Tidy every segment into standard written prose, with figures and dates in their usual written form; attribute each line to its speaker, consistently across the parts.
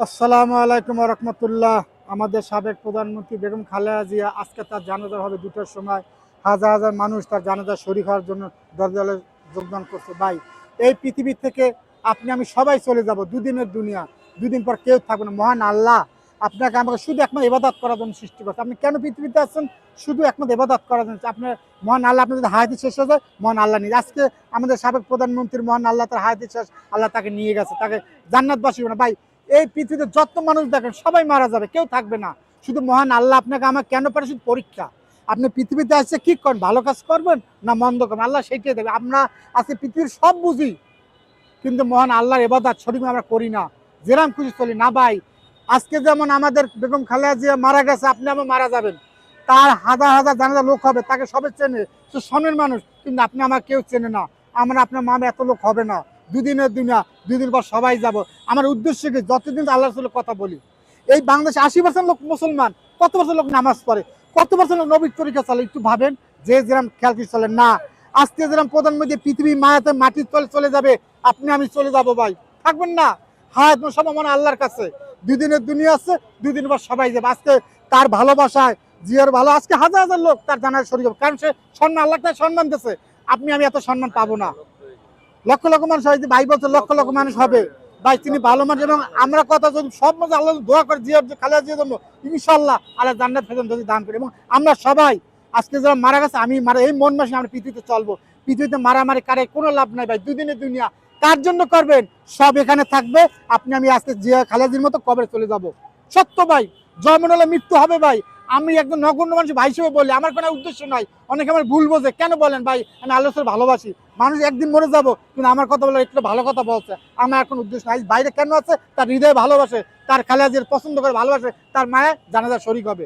Speaker 1: আসসালামু আলাইকুম রহমতুল্লাহ। আমাদের সাবেক প্রধানমন্ত্রী বেগম খালেদা জিয়া আজকে তার জানাজা হবে 2টার সময়। হাজার হাজার মানুষ তার জানাজা শরীক হওয়ার জন্য দলে যোগদান করছে। ভাই, এই পৃথিবী থেকে আপনি আমি সবাই চলে যাব, দুদিনের দুনিয়া, দুদিন পর কেউ থাকবে না। মহান আল্লাহ আপনাকে আমাকে শুধু একমাত্র ইবাদত করার জন্য সৃষ্টি করছে। আপনি কেন পৃথিবীতে আছেন? শুধু একমাত্র ইবাদত করার জন্য। আপনার মহান আল্লাহ, আপনার যদি হায়াতি শেষ হয়ে যায়, মহান আল্লাহ নিয়ে আজকে আমাদের সাবেক প্রধানমন্ত্রীর মহান আল্লাহ তার হায়াতি শেষ, আল্লাহ তাকে নিয়ে গেছে, তাকে জান্নাতবাসী না। ভাই, এই পৃথিবীতে যত মানুষ দেখেন সবাই মারা যাবে, কেউ থাকবে না। শুধু মহান আল্লাহ আপনাকে আমার কেন পারে শুধু পরীক্ষা। আপনি পৃথিবীতে আসছে কি করেন, ভালো কাজ করবেন না মন্দ করবেন, আল্লাহ সেইটাই দেবে। আমরা আজকে পৃথিবীর সব বুঝি, কিন্তু মহান আল্লাহর ইবাদত সঠিক আমরা করি না, যেরাম খুশি চলি না। ভাই, আজকে যেমন আমাদের বেগম খালেদা জিয়া মারা গেছে, আপনি আমার মারা যাবেন, তার হাজার হাজার জানাজা লোক হবে, তাকে সবাই চেনে, সে সনের মানুষ, কিন্তু আপনি আমার কেউ চেনে না। আমরা আপনার মামা এত লোক হবে না, দুদিনের দুনিয়া, দুদিন পর সবাই যাব। আমার উদ্দেশ্য কি, যতদিন আল্লাহ রসুলের কথা বলি, এই বাংলাদেশে 80% লোক মুসলমান, কত বছর লোক নামাজ পড়ে, কত বছর লোক নবীর তরিকা চলে, একটু ভাবেন। যে যেরাম খেয়াল করে চলে না, আজকে যেরাম প্রধানমন্ত্রী পৃথিবী মায়াতে মাটির তলে চলে যাবে, আপনি আমি চলে যাব, ভাই থাকবেন না। হ্যাঁ, সব আমার আল্লাহর কাছে, দুদিনের দুনিয়া আছে, দুদিন পর সবাই যাবে। আজকে তার ভালোবাসায়, জিয়ার ভালো, আজকে হাজার হাজার লোক তার জানায় শরীর হবে, কারণ সে সম্মান, আল্লাহ তার সম্মান দিয়েছে। আপনি আমি এত সম্মান পাবো না। লক্ষ লক্ষ মানুষ হয়তো, ভাই বলছে লক্ষ লক্ষ মানুষ হবে, ভাই তিনি ভালো মানুষ। এবং আমরা কথা যদি সব মানুষ আল্লাহ দোয়া করে জিয়ার খালেদা জিয়ার জন্য, ইনশাল্লাহ আল্লাহ জান্নাত ফেরত যদি দান করি। এবং আমরা সবাই আজকে যারা মারা গেছে, আমি মারা, এই মন মাসে আমরা পৃথিবীতে চলবো। পৃথিবীতে মারামারি কারে কোনো লাভ নাই ভাই, দুদিনের দুনিয়া, কার জন্য করবেন? সব এখানে থাকবে, আপনি আমি আজকে জিয়া খালেদার মতো কবরে চলে যাব। সত্য ভাই, জন্ম হলে মৃত্যু হবে ভাই। আমি একজন নগণ্য মানুষ ভাই হিসেবে বলি, আমার কোনো উদ্দেশ্য নাই। অনেকে আমার ভুল বোঝে, কেন বলেন ভাই, আমি আল্লাহর ভালোবাসি, মানুষ একদিন মরে যাব, কিন্তু আমার কথা বলে একটু ভালো কথা বলছে, আমার এখন উদ্দেশ্য নাই। বাইরে কেন আছে? তার হৃদয়ে ভালোবাসে, তার খালেদার পছন্দ করে, ভালোবাসে, তার মায়া জানাজা শরীক হবে,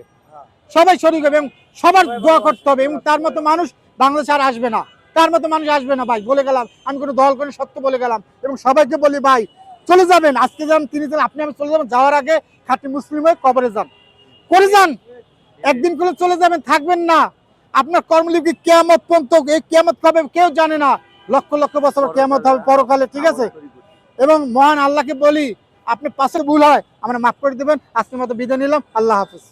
Speaker 1: সবাই শরীক হবে, এবং সবার দোয়া করতে হবে। এবং তার মতো মানুষ বাংলাদেশে আর আসবে না, তার মতো মানুষ আসবে না ভাই, বলে গেলাম। আমি কোনো দল করে সত্য বলে গেলাম। এবং সবাইকে বলি ভাই, চলে যাবেন, আজকে যান, তিনি যান, আপনি আমি চলে যাবেন। যাওয়ার আগে খাঁটি মুসলিম হয়ে কবরে যান, করে যান। একদিন করে চলে যাবেন, থাকবেন না। আপনার কর্মলিপি কিয়ামত পর্যন্ত, এই কিয়ামত কবে কেউ জানে না, লক্ষ লক্ষ বছর কিয়ামত হবে পরকালে, ঠিক আছে? এবং মহান আল্লাহকে বলি, আপনি পাশে ভুল হয় আমরা মাফ করে দেবেন। আজকের মতো বিদায় নিলাম, আল্লাহ হাফিজ।